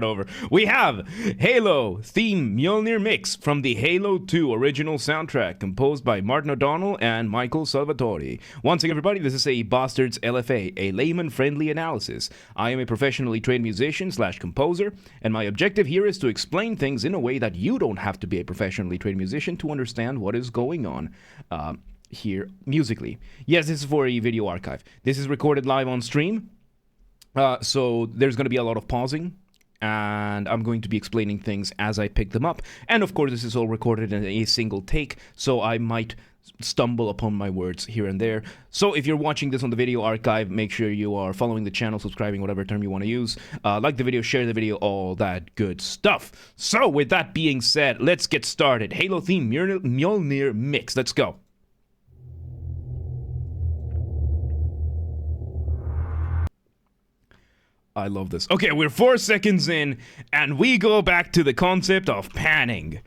Over. We have Halo theme Mjolnir mix from the Halo 2 original soundtrack composed by Martin O'Donnell and Michael Salvatore. Once again, everybody, this is a Basterd's LFA, a layman-friendly analysis. I am a professionally trained musician / composer, and my objective here is to explain things in a way that you don't have to be a professionally trained musician to understand what is going on here musically. Yes, this is for a video archive. This is recorded live on stream, so there's going to be a lot of pausing. And I'm going to be explaining things as I pick them up. And of course, this is all recorded in a single take, so I might stumble upon my words here and there. So if you're watching this on the video archive, make sure you are following the channel, subscribing, whatever term you want to use. Like the video, share the video, all that good stuff. So with that being said, let's get started. Halo theme Mjolnir mix. Let's go. I love this. Okay, we're 4 seconds in, and we go back to the concept of panning.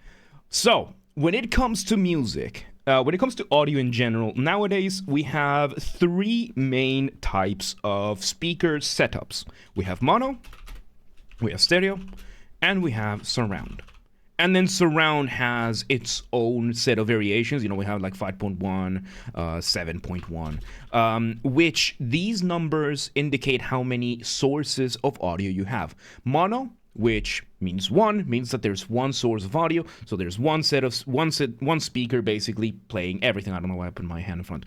So, when it comes to music, when it comes to audio in general, nowadays we have 3 main types of speaker setups. We have mono, we have stereo, and we have surround. And then surround has its own set of variations. You know, we have like 5.1, 7.1, which these numbers indicate how many sources of audio you have. Mono, which means means that there's one source of audio. So there's one speaker basically playing everything. I don't know why I put my hand in front.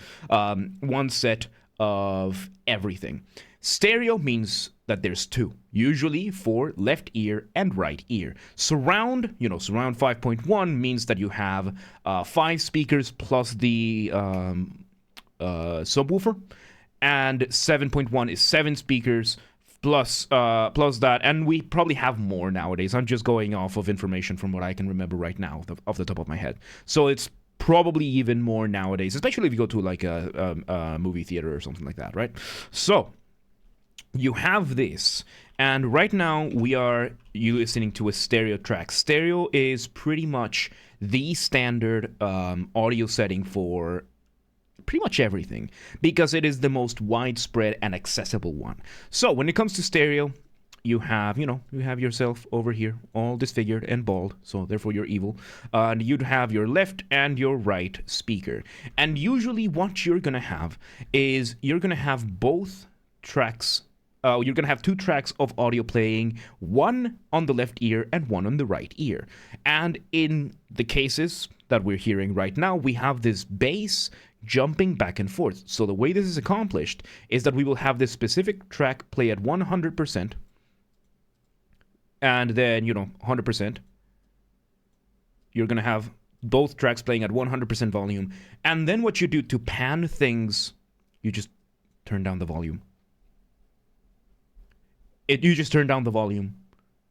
One set of everything. Stereo means that there's 2, usually for left ear and right ear. Surround, surround 5.1 means that you have 5 speakers plus the subwoofer, and 7.1 is 7 speakers plus that, and we probably have more nowadays. I'm just going off of information from what I can remember right now off the top of my head. So it's probably even more nowadays, especially if you go to like a movie theater or something like that, right? So you have this, and right now you listening to a stereo track. Stereo is pretty much the standard audio setting for pretty much everything, because it is the most widespread and accessible one. So when it comes to stereo, you have yourself over here, all disfigured and bald, so therefore you're evil. And you'd have your left and your right speaker. And usually what you're gonna have is you're gonna have both tracks. You're going to have 2 tracks of audio playing, one on the left ear and one on the right ear. And in the cases that we're hearing right now, we have this bass jumping back and forth. So the way this is accomplished is that we will have this specific track play at 100%, and then, 100%. You're going to have both tracks playing at 100% volume. And then what you do to pan things, you just turn down the volume. You just turn down the volume.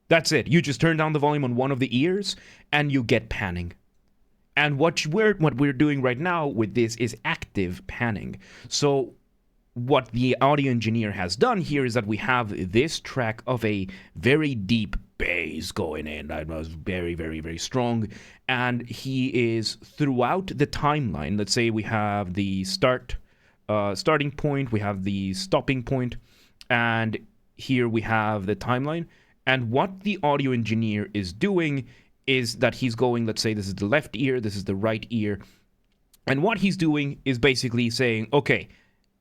That's it. You just turn down the volume on one of the ears, and you get panning. And what we're doing right now with this is active panning. So what the audio engineer has done here is that we have this track of a very deep bass going in. That was very, very, very strong. And he is throughout the timeline. Let's say we have the starting point, we have the stopping point, and here we have the timeline. And what the audio engineer is doing is that he's going, let's say this is the left ear, this is the right ear. And what he's doing is basically saying, okay,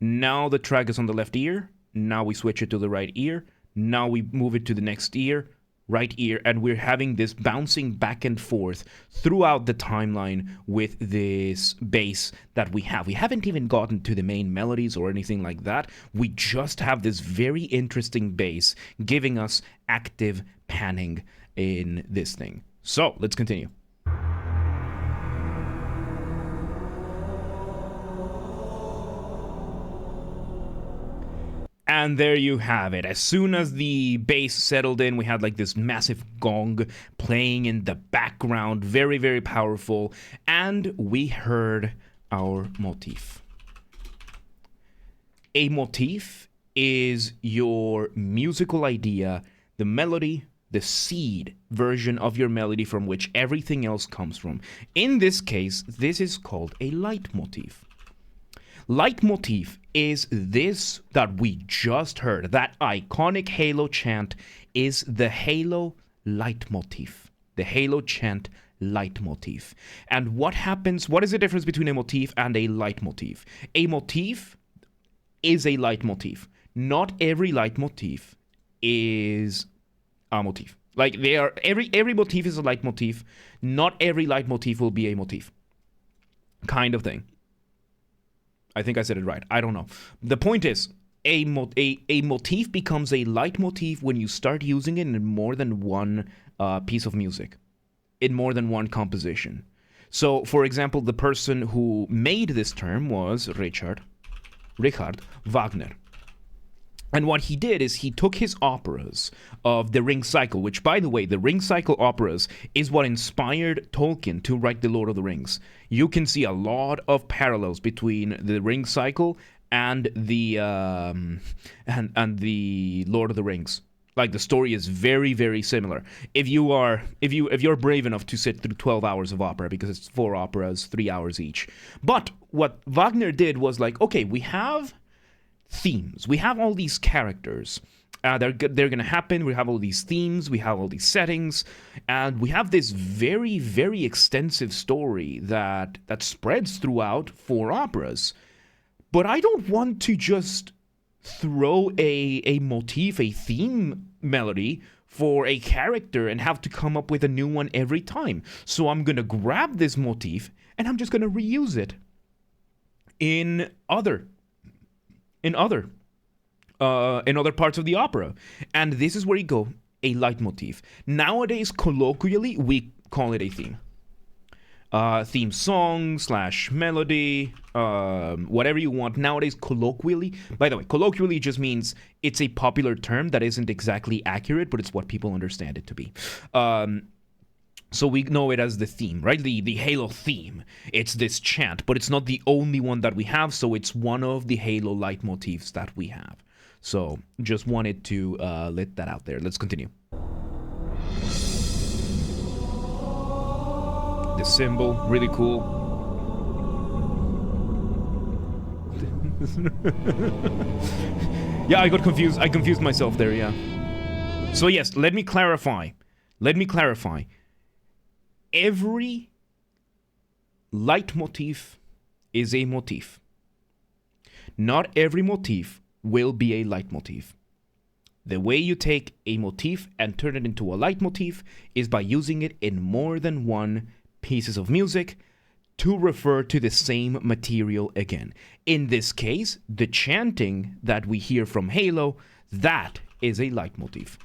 now the track is on the left ear. Now we switch it to the right ear. Now we move it to the next ear, right ear. And we're having this bouncing back and forth throughout the timeline with this bass that we have. We haven't even gotten to the main melodies or anything like that. We just have this very interesting bass giving us active panning in this thing. So let's continue. And there you have it. As soon as the bass settled in, we had like this massive gong playing in the background. Very, very powerful. And we heard our motif. A motif is your musical idea, the melody, the seed version of your melody from which everything else comes from. In this case, this is called a leitmotif. Leitmotif is this that we just heard. That iconic Halo chant is the Halo leitmotif. The Halo chant leitmotif. And what happens? What is the difference between a motif and a leitmotif? A motif is a leitmotif. Not every leitmotif is a motif. Like they are every motif is a leitmotif. Not every leitmotif will be a motif. Kind of thing. I think I said it right. I don't know. The point is, a motif becomes a leitmotif when you start using it in more than one piece of music, in more than one composition. So, for example, the person who made this term was Richard Wagner. And what he did is he took his operas of the Ring Cycle, which, by the way, the Ring Cycle operas is what inspired Tolkien to write The Lord of the Rings. You can see a lot of parallels between the Ring Cycle and the the Lord of the Rings. Like the story is very, very similar. If you're brave enough to sit through 12 hours of opera, because it's 4 operas, 3 hours each. But what Wagner did was like, okay, we have themes. We have all these characters. They're going to happen. We have all these themes. We have all these settings. And we have this very, very extensive story that spreads throughout 4 operas. But I don't want to just throw a motif, a theme melody for a character and have to come up with a new one every time. So I'm going to grab this motif and I'm just going to reuse it in other parts of the opera. And this is where you go, a leitmotif. Nowadays, colloquially, we call it a theme. Theme song / melody, whatever you want. Nowadays, colloquially, by the way, colloquially just means it's a popular term that isn't exactly accurate, but it's what people understand it to be. So we know it as the theme, right? The Halo theme. It's this chant, but it's not the only one that we have, so it's one of the Halo leitmotifs that we have. So just wanted to let that out there. Let's continue. The symbol, really cool. Yeah, I got confused. I confused myself there, yeah. So yes, let me clarify. Every leitmotif is a motif. Not every motif will be a leitmotif. The way you take a motif and turn it into a leitmotif is by using it in more than one pieces of music to refer to the same material again. In this case, the chanting that we hear from Halo, that is a leitmotif.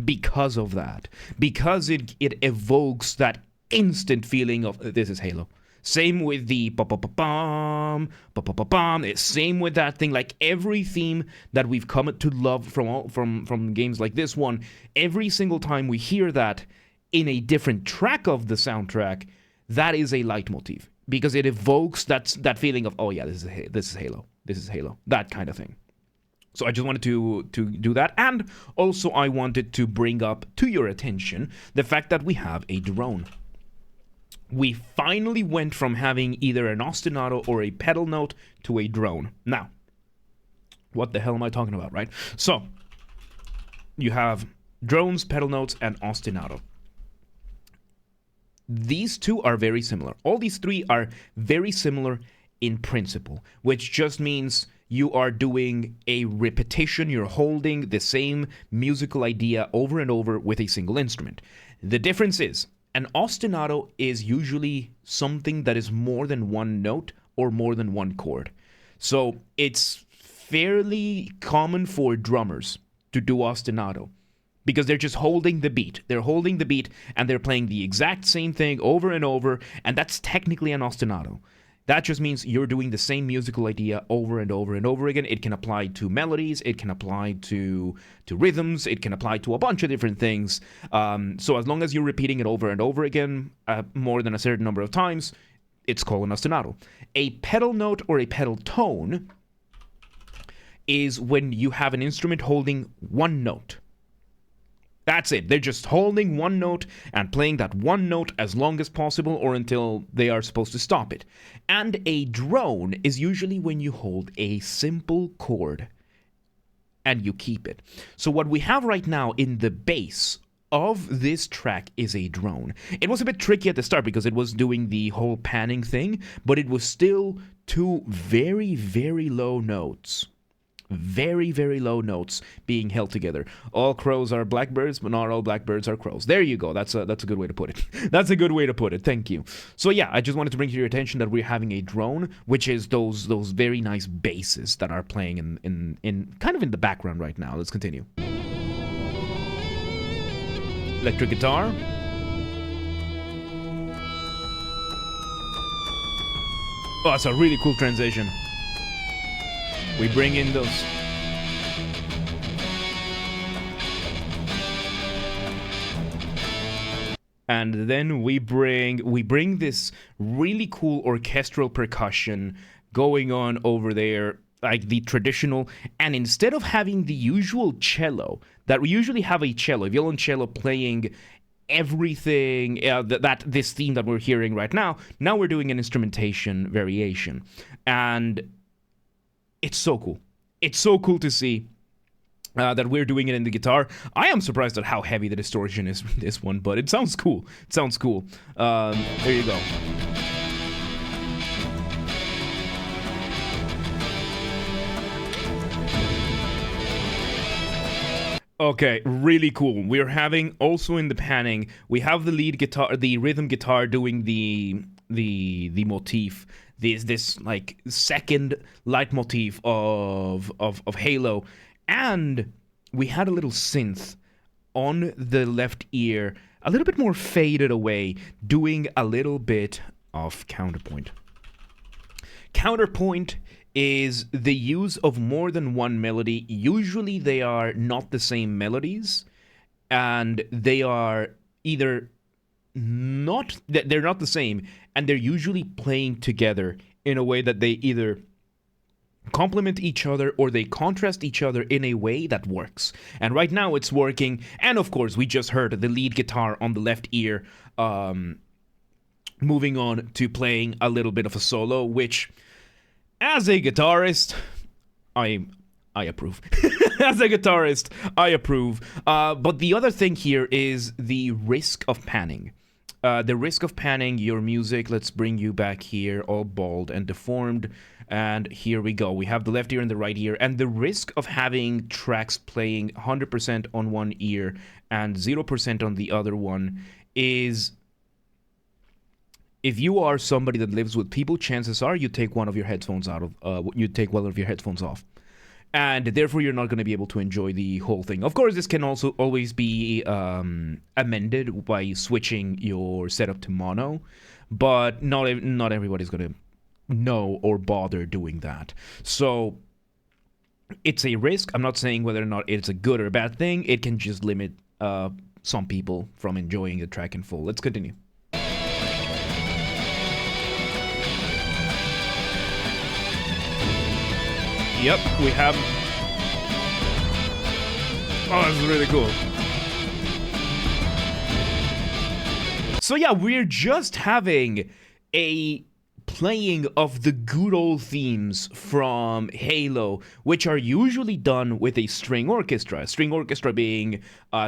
Because of that. Because it evokes that instant feeling of this is Halo. Same with the pa-pa-pa-bam, pa-pa-pa-bam. Same with that thing. Like every theme that we've come to love from games like this one, every single time we hear that in a different track of the soundtrack, that is a leitmotif. Because it evokes that feeling of, oh yeah, this is Halo. This is Halo. That kind of thing. So I just wanted to do that. And also I wanted to bring up to your attention the fact that we have a drone. We finally went from having either an ostinato or a pedal note to a drone. Now, what the hell am I talking about, right? So, you have drones, pedal notes, and ostinato. These two are very similar. All these three are very similar in principle, which just means you are doing a repetition. You're holding the same musical idea over and over with a single instrument. The difference is, an ostinato is usually something that is more than one note or more than one chord. So it's fairly common for drummers to do ostinato because they're just holding the beat. They're holding the beat and they're playing the exact same thing over and over, and that's technically an ostinato. That just means you're doing the same musical idea over and over and over again. It can apply to melodies, it can apply to rhythms, it can apply to a bunch of different things. So as long as you're repeating it over and over again, more than a certain number of times, it's called an ostinato. A pedal note or a pedal tone is when you have an instrument holding one note. That's it. They're just holding one note and playing that one note as long as possible or until they are supposed to stop it. And a drone is usually when you hold a simple chord and you keep it. So what we have right now in the base of this track is a drone. It was a bit tricky at the start because it was doing the whole panning thing, but it was still two very, very low notes. Very, very low notes being held together. All crows are blackbirds, but not all blackbirds are crows. There you go. That's a good way to put it. That's a good way to put it. Thank you. So yeah, I just wanted to bring to your attention that we're having a drone, which is those very nice basses that are playing in kind of in the background right now. Let's continue. Electric guitar. Oh, that's a really cool transition. We bring in those. And then we bring this really cool orchestral percussion going on over there, like the traditional, and instead of having the usual cello that we usually have, a cello, a violoncello playing everything that this theme that we're hearing right now we're doing an instrumentation variation, and it's so cool. It's so cool to see that we're doing it in the guitar. I am surprised at how heavy the distortion is with this one, but it sounds cool. It sounds cool. There you go. Okay, really cool. We're having also in the panning, we have the lead guitar, the rhythm guitar doing the motif. This like second leitmotif of Halo, and we had a little synth on the left ear, a little bit more faded away, doing a little bit of counterpoint. Counterpoint is the use of more than one melody. Usually they are not the same melodies, and they are either they're not the same, and they're usually playing together in a way that they either complement each other or they contrast each other in a way that works. And right now it's working. And of course, we just heard the lead guitar on the left ear moving on to playing a little bit of a solo, which, as a guitarist, I approve. As a guitarist, I approve. But the other thing here is the risk of panning. The risk of panning your music. Let's bring you back here, all bald and deformed. And here we go. We have the left ear and the right ear. And the risk of having tracks playing 100% on one ear and 0% on the other one is, if you are somebody that lives with people, chances are you take one of your headphones off. And therefore, you're not going to be able to enjoy the whole thing. Of course, this can also always be amended by switching your setup to mono, but not everybody's going to know or bother doing that. So it's a risk. I'm not saying whether or not it's a good or a bad thing. It can just limit some people from enjoying the track in full. Let's continue. Yep, we have... Oh, this is really cool. So yeah, we're just having a playing of the good old themes from Halo, which are usually done with a string orchestra. A string orchestra being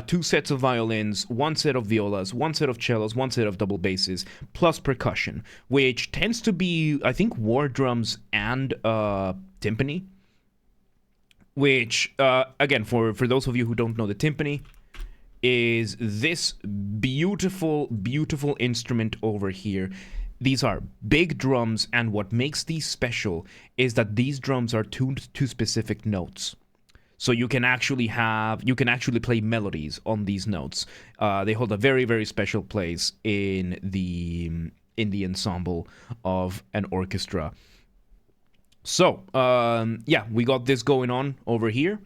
2 sets of violins, 1 set of violas, 1 set of cellos, 1 set of double basses, plus percussion, which tends to be, I think, war drums and timpani. Which, again, for those of you who don't know, the timpani is this beautiful, beautiful instrument over here. These are big drums, and what makes these special is that these drums are tuned to specific notes. So you can actually play melodies on these notes. They hold a very, very special place in the ensemble of an orchestra. So, yeah, we got this going on over here,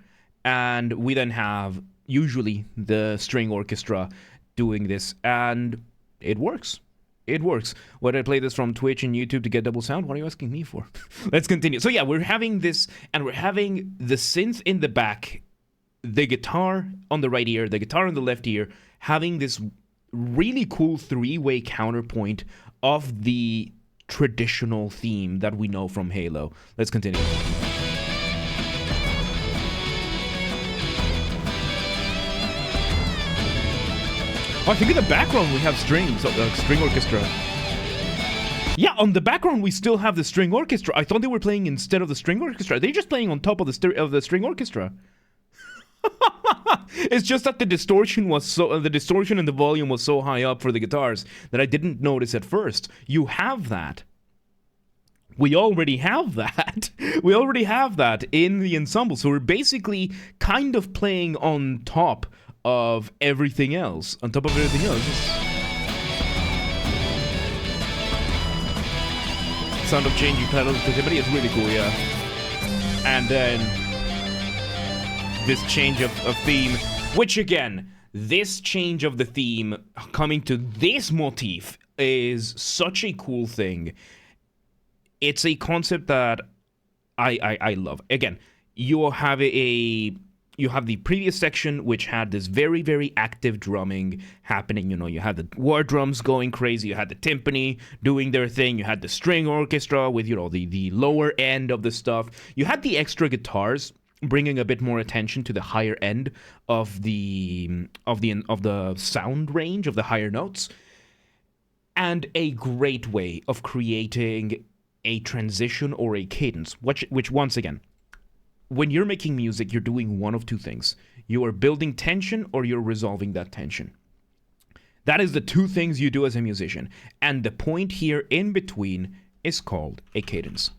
and we then have usually the string orchestra doing this, and it works. It works. Whether I play this from Twitch and YouTube to get double sound, what are you asking me for? Let's continue. So yeah, we're having this, and we're having the synth in the back the guitar on the right ear, the guitar on the left ear, having this really cool three-way counterpoint of the traditional theme that we know from Halo. Let's continue. Oh, I think in the background we have strings, string orchestra. Yeah, on the background we still have the string orchestra. I thought they were playing instead of the string orchestra. They're just playing on top of the string orchestra. It's just that the distortion was the distortion and the volume was so high up for the guitars that I didn't notice at first. You have that. We already have that. We already have that in the ensemble. So we're basically kind of playing on top of everything else. On top of everything else. Sound of changing pedal sensitivity is really cool, yeah. And then this change of theme, which again, this change of the theme coming to this motif is such a cool thing. It's a concept that I love. Again, you have the previous section which had this very, very active drumming happening. You know, you had the war drums going crazy, you had the timpani doing their thing, you had the string orchestra with, you know, the lower end of the stuff. You had the extra guitars bringing a bit more attention to the higher end of the sound range of the higher notes, and a great way of creating a transition or a cadence, which once again, when you're making music, you're doing one of two things. You are building tension or you're resolving that tension. That is the two things you do as a musician, and the point here in between is called a cadence.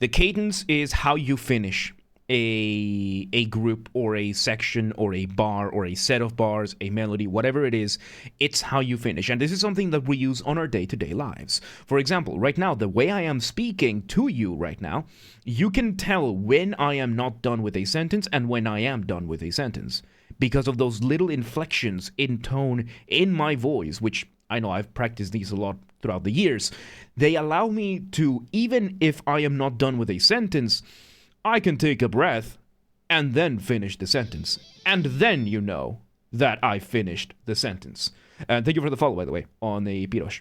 The cadence is how you finish a group or a section or a bar or a set of bars, a melody, whatever it is. It's how you finish. And this is something that we use on our day-to-day lives. For example, right now, the way I am speaking to you right now, you can tell when I am not done with a sentence and when I am done with a sentence, because of those little inflections in tone in my voice, which I know I've practiced these a lot throughout the years. They allow me to, even if I am not done with a sentence, I can take a breath and then finish the sentence. And then you know that I finished the sentence. And thank you for the follow, by the way, on the Pirosh.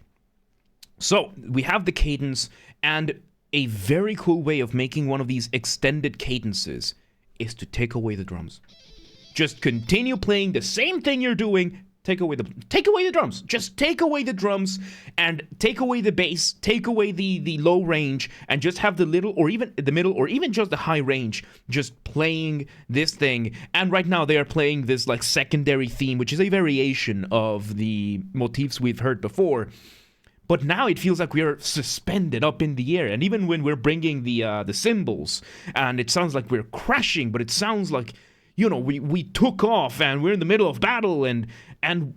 So, we have the cadence, and a very cool way of making one of these extended cadences is to take away the drums. Just continue playing the same thing you're doing. Take away the drums. Just take away the drums and take away the bass, take away the low range, and just have the little or even the middle or even just the high range just playing this thing. And right now they are playing this like secondary theme, which is a variation of the motifs we've heard before. But now it feels like we are suspended up in the air. And even when we're bringing the cymbals, and it sounds like we're crashing, but it sounds like, you know, we took off and we're in the middle of battle and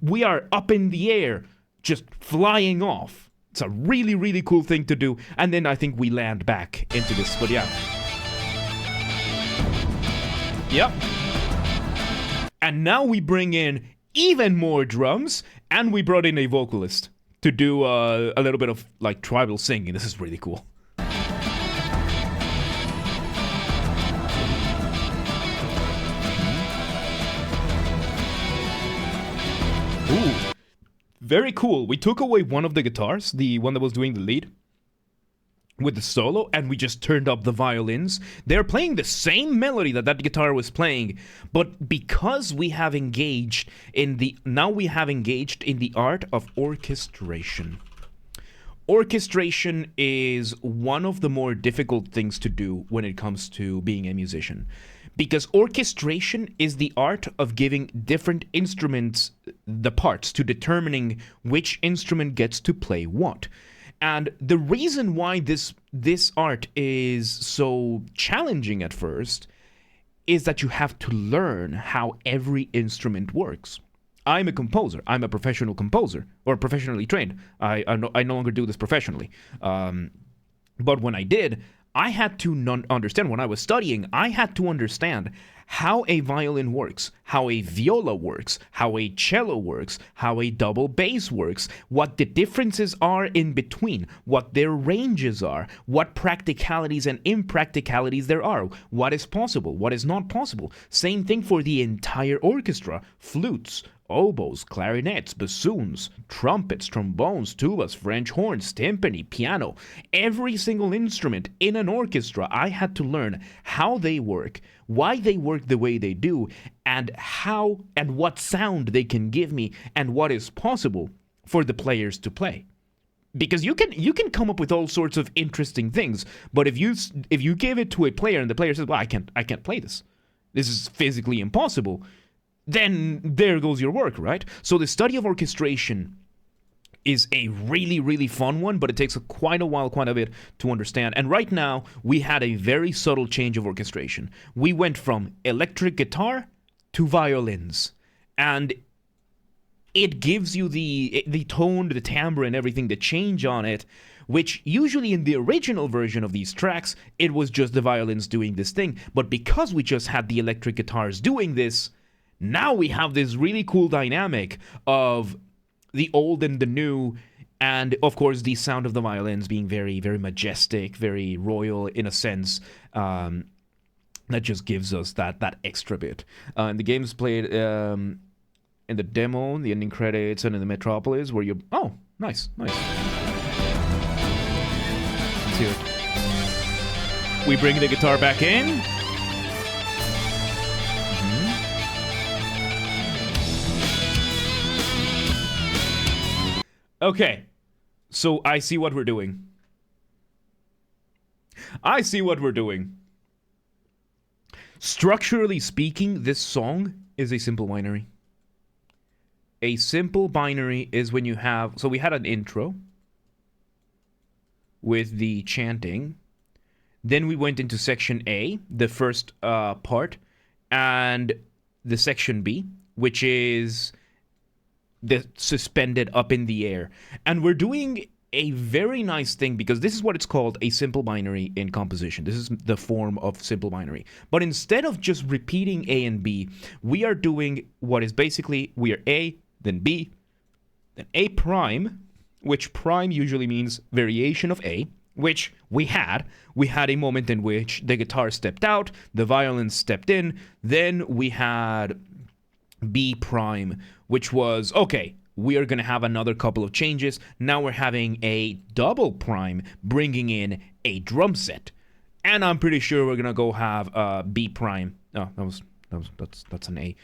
we are up in the air, just flying off. It's a really, really cool thing to do. And then I think we land back into this, but yeah. Yep. And now we bring in even more drums, and we brought in a vocalist to do a little bit of like tribal singing. This is really cool. Ooh, very cool. We took away one of the guitars, the one that was doing the lead, with the solo, and we just turned up the violins. They're playing the same melody that guitar was playing, but because we have engaged in the art of orchestration. Orchestration is one of the more difficult things to do when it comes to being a musician. Because orchestration is the art of giving different instruments the parts to determining which instrument gets to play what. And the reason why this art is so challenging at first is that you have to learn how every instrument works. I'm a composer. I'm a professional composer, or professionally trained. I no longer do this professionally. But when I did, I had to understand, when I was studying, I had to understand how a violin works, how a viola works, how a cello works, how a double bass works, what the differences are in between, what their ranges are, what practicalities and impracticalities there are, what is possible, what is not possible. Same thing for the entire orchestra: flutes, oboes, clarinets, bassoons, trumpets, trombones, tubas, French horns, timpani, piano. Every single instrument in an orchestra, I had to learn how they work, why they work the way they do, and how and what sound they can give me, and what is possible for the players to play. Because you can come up with all sorts of interesting things, but if you give it to a player and the player says, "Well, I can't play this. This is physically impossible," then there goes your work, right? So the study of orchestration is a really, really fun one, but it takes quite a bit to understand. And right now, we had a very subtle change of orchestration. We went from electric guitar to violins. And it gives you the tone, the timbre, and everything, the change on it, which usually in the original version of these tracks, it was just the violins doing this thing. But because we just had the electric guitars doing this, now we have this really cool dynamic of the old and the new, and of course the sound of the violins being very, very majestic, very royal in a sense. That just gives us that extra bit. And the game's played in the demo, the ending credits, and in the Metropolis, where you... Oh, nice. Let's hear it. We bring the guitar back in. Okay, so I see what we're doing. Structurally speaking, this song is a simple binary. A simple binary is when you have... So we had an intro with the chanting. Then we went into section A, the first part, and the section B, which is... the suspended up in the air. And we're doing a very nice thing, because this is what it's called, a simple binary in composition. This is the form of simple binary. But instead of just repeating A and B, we are doing what is basically, we are A, then B, then A prime, which prime usually means variation of A, which we had. We had a moment in which the guitar stepped out, the violin stepped in, then we had B prime, which was, okay, we are going to have another couple of changes. Now we're having a double prime, bringing in a drum set. And I'm pretty sure we're going to go have B prime. Oh, that's an A.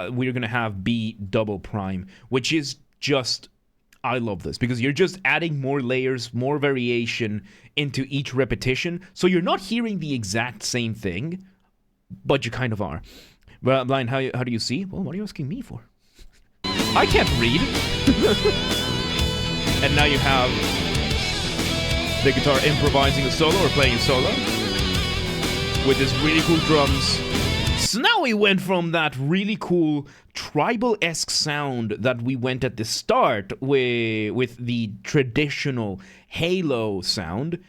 We're going to have B double prime, which is just, I love this, because you're just adding more layers, more variation into each repetition. So you're not hearing the exact same thing, but you kind of are. Well, Blind, how do you see? Well, what are you asking me for? I can't read. And now you have the guitar improvising a solo or playing a solo with this really cool drums. So now we went from that really cool tribal-esque sound that we went at the start with the traditional Halo sound,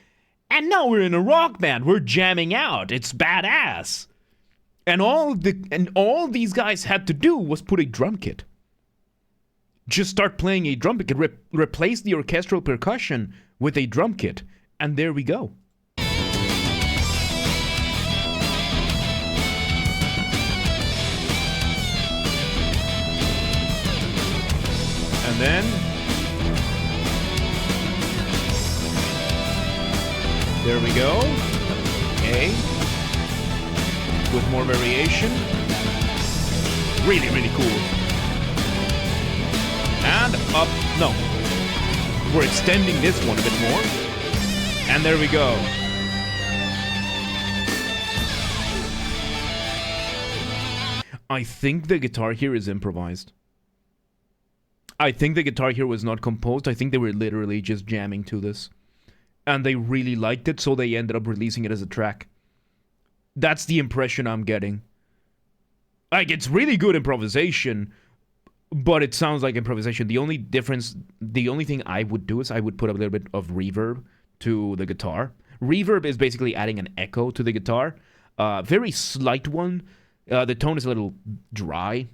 and now we're in a rock band. We're jamming out. It's badass. And all these guys had to do was put a drum kit. Just start playing a drum kit. Replace the orchestral percussion with a drum kit. And there we go. And then... there we go. A. With more variation. Really, really cool. And up. No. We're extending this one a bit more. And there we go. I think the guitar here is improvised. I think the guitar here was not composed. I think they were literally just jamming to this. And they really liked it, so they ended up releasing it as a track. That's the impression I'm getting. Like, it's really good improvisation, but it sounds like improvisation. The only difference, the only thing I would do is I would put a little bit of reverb to the guitar. Reverb is basically adding an echo to the guitar. Very slight one. The tone is a little dry,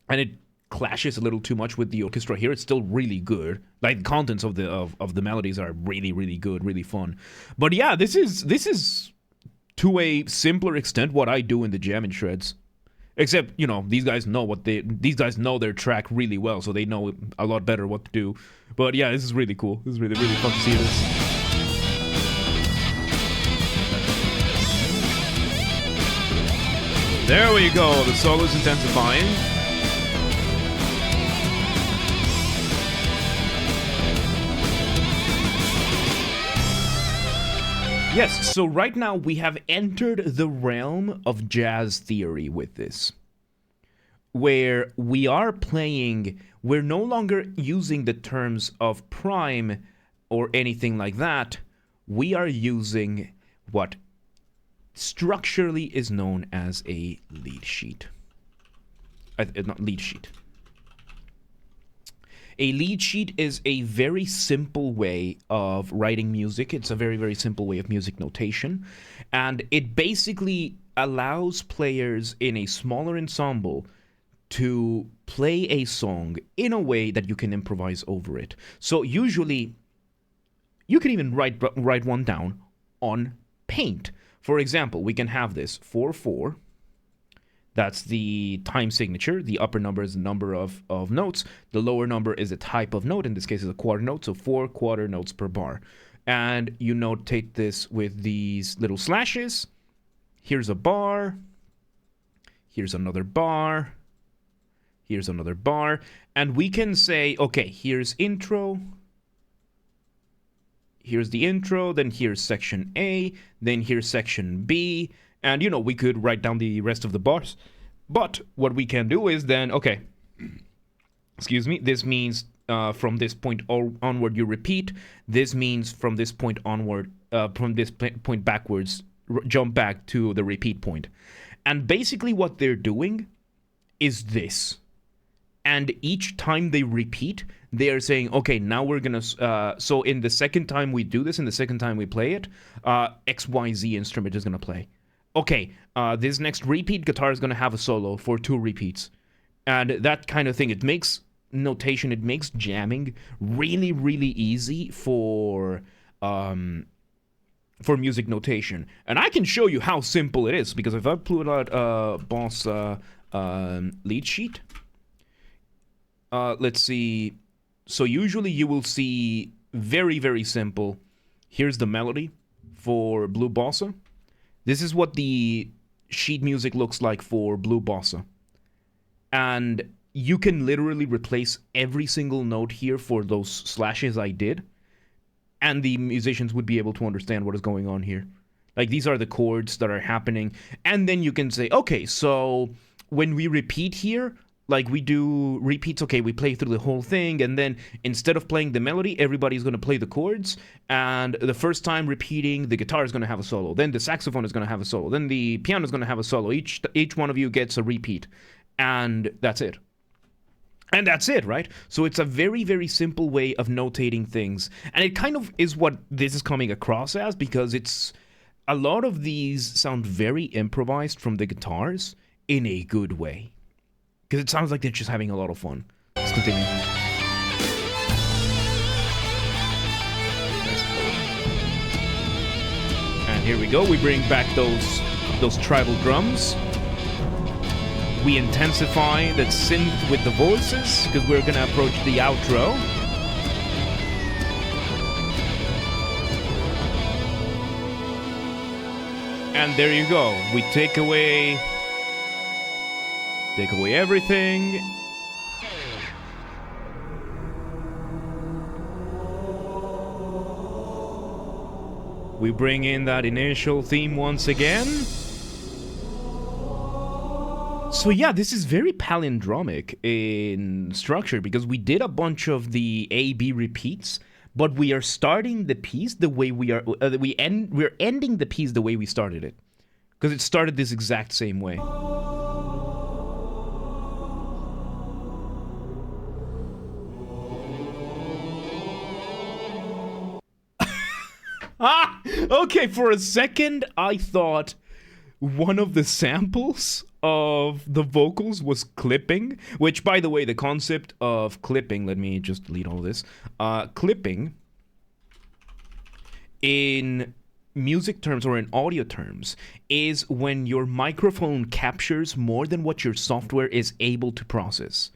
and it clashes a little too much with the orchestra here. It's still really good. Like, the contents of the melodies are really, really good, really fun. But yeah, this is to a simpler extent what I do in the jamming shreds. Except, you know, these guys know their track really well, so they know a lot better what to do. But yeah, this is really cool. This is really, really fun to see this. There we go, the solo's intensifying. Yes, so right now we have entered the realm of jazz theory with this, where we are playing, we're no longer using the terms of prime or anything like that. We are using what structurally is known as a lead sheet. Not lead sheet. A lead sheet is a very simple way of writing music. It's a very, very simple way of music notation. And it basically allows players in a smaller ensemble to play a song in a way that you can improvise over it. So usually, you can even write one down on paint. For example, we can have this 4/4. That's the time signature. The upper number is the number of notes. The lower number is a type of note. In this case, it's a quarter note, so 4 quarter notes per bar. And you notate this with these little slashes. Here's a bar. Here's another bar. Here's another bar. And we can say, okay, here's intro. Here's the intro. Then here's section A. Then here's section B. And, you know, we could write down the rest of the bars. But what we can do is then, okay, excuse me, this means from this point onward you repeat. This means from this point onward, from this point backwards, jump back to the repeat point. And basically what they're doing is this. And each time they repeat, they are saying, okay, now we're going to... so in the second time we do this, in the second time we play it, XYZ instrument is going to play. Okay, this next repeat, guitar is going to have a solo for 2 repeats. And that kind of thing. It makes notation, it makes jamming really, really easy for music notation. And I can show you how simple it is, because if I pull out Boss lead sheet, let's see. So usually you will see very, very simple. Here's the melody for Blue Bossa. This is what the sheet music looks like for Blue Bossa. And you can literally replace every single note here for those slashes I did, and the musicians would be able to understand what is going on here. Like, these are the chords that are happening. And then you can say, okay, so when we repeat here, like we do repeats, okay, we play through the whole thing, and then instead of playing the melody, everybody's going to play the chords, and the first time repeating, the guitar is going to have a solo, then the saxophone is going to have a solo, then the piano is going to have a solo. Each one of you gets a repeat, and that's it. And that's it, right? So it's a very, very simple way of notating things, and it kind of is what this is coming across as, because it's a lot of these sound very improvised from the guitars in a good way. Because it sounds like they're just having a lot of fun. Let's continue. And here we go. We bring back those tribal drums. We intensify that synth with the voices, because we're going to approach the outro. And there you go. We take away everything. We bring in that initial theme once again. So yeah, this is very palindromic in structure, because we did a bunch of the A-B repeats, but we are starting the piece the way we are. We're ending the piece the way we started it, because it started this exact same way. Okay, for a second, I thought one of the samples of the vocals was clipping, which, by the way, the concept of clipping, let me just delete all this. Clipping in music terms or in audio terms is when your microphone captures more than what your software is able to process.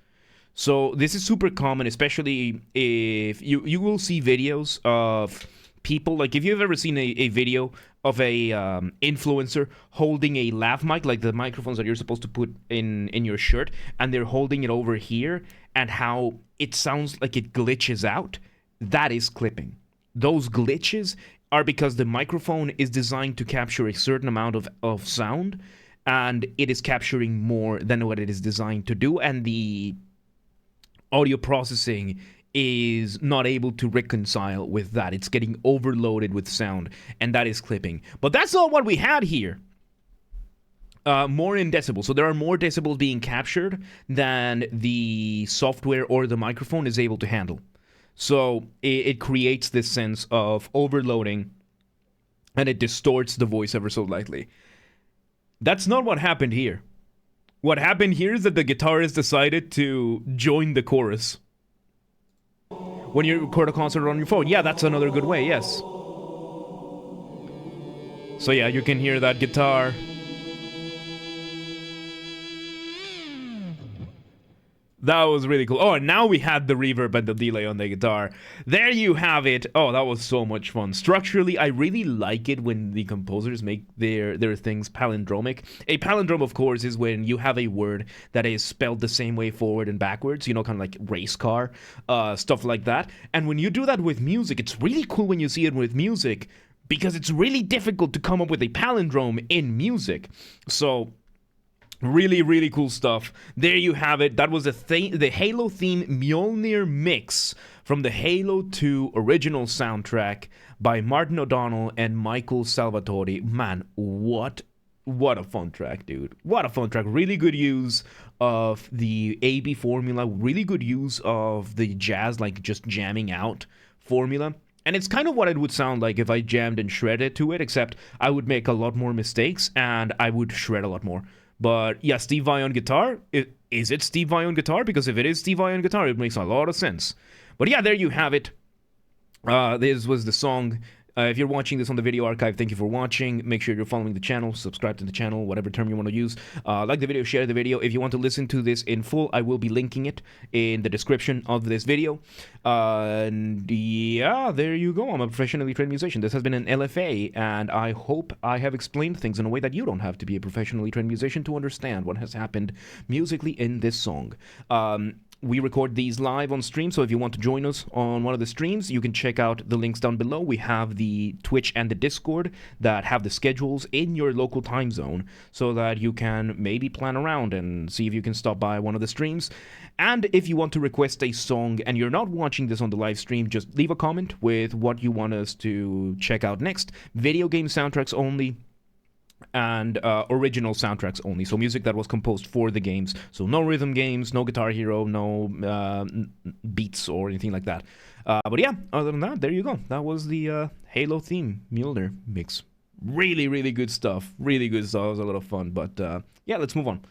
So this is super common, especially if you will see videos of people, like if you've ever seen a video of a influencer holding a lav mic, like the microphones that you're supposed to put in your shirt, and they're holding it over here, and how it sounds like it glitches out. That is clipping. Those glitches are because the microphone is designed to capture a certain amount of sound, and it is capturing more than what it is designed to do, and the audio processing is not able to reconcile with that. It's getting overloaded with sound, and that is clipping. But that's not what we had here. More in decibels. So there are more decibels being captured than the software or the microphone is able to handle. So it creates this sense of overloading, and it distorts the voice ever so slightly. That's not what happened here. What happened here is that the guitarist decided to join the chorus. When you record a concert on your phone, yeah, that's another good way, yes. So yeah, you can hear that guitar. That was really cool. Oh, and now we had the reverb and the delay on the guitar. There you have it. Oh, that was so much fun. Structurally, I really like it when the composers make their things palindromic. A palindrome, of course, is when you have a word that is spelled the same way forward and backwards, you know, kind of like race car, stuff like that. And when you do that with music, it's really cool when you see it with music, because it's really difficult to come up with a palindrome in music. So really, really cool stuff. There you have it. That was the Halo theme Mjolnir mix from the Halo 2 original soundtrack by Martin O'Donnell and Michael Salvatori. Man, what a fun track, dude. What a fun track. Really good use of the AB formula. Really good use of the jazz, like just jamming out formula. And it's kind of what it would sound like if I jammed and shredded to it, except I would make a lot more mistakes and I would shred a lot more. But yeah, Steve Vai on guitar. Is it Steve Vai on guitar? Because if it is Steve Vai on guitar, it makes a lot of sense. But yeah, there you have it. This was the song. If you're watching this on the video archive, thank you for watching. Make sure you're following the channel, subscribe to the channel, whatever term you want to use. Like the video, share the video. If you want to listen to this in full, I will be linking it in the description of this video. And yeah, there you go. I'm a professionally trained musician. This has been an LFA, and I hope I have explained things in a way that you don't have to be a professionally trained musician to understand what has happened musically in this song. We record these live on stream, so if you want to join us on one of the streams, you can check out the links down below. We have the Twitch and the Discord that have the schedules in your local time zone, so that you can maybe plan around and see if you can stop by one of the streams. And if you want to request a song and you're not watching this on the live stream, just leave a comment with what you want us to check out next. Video game soundtracks only, and original soundtracks only, so music that was composed for the games. So no rhythm games, no Guitar Hero, no beats or anything like that. But yeah, other than that, there you go. That was the Halo theme Mjolnir mix. Really, really good stuff. Really good stuff. It was a lot of fun. But yeah, let's move on.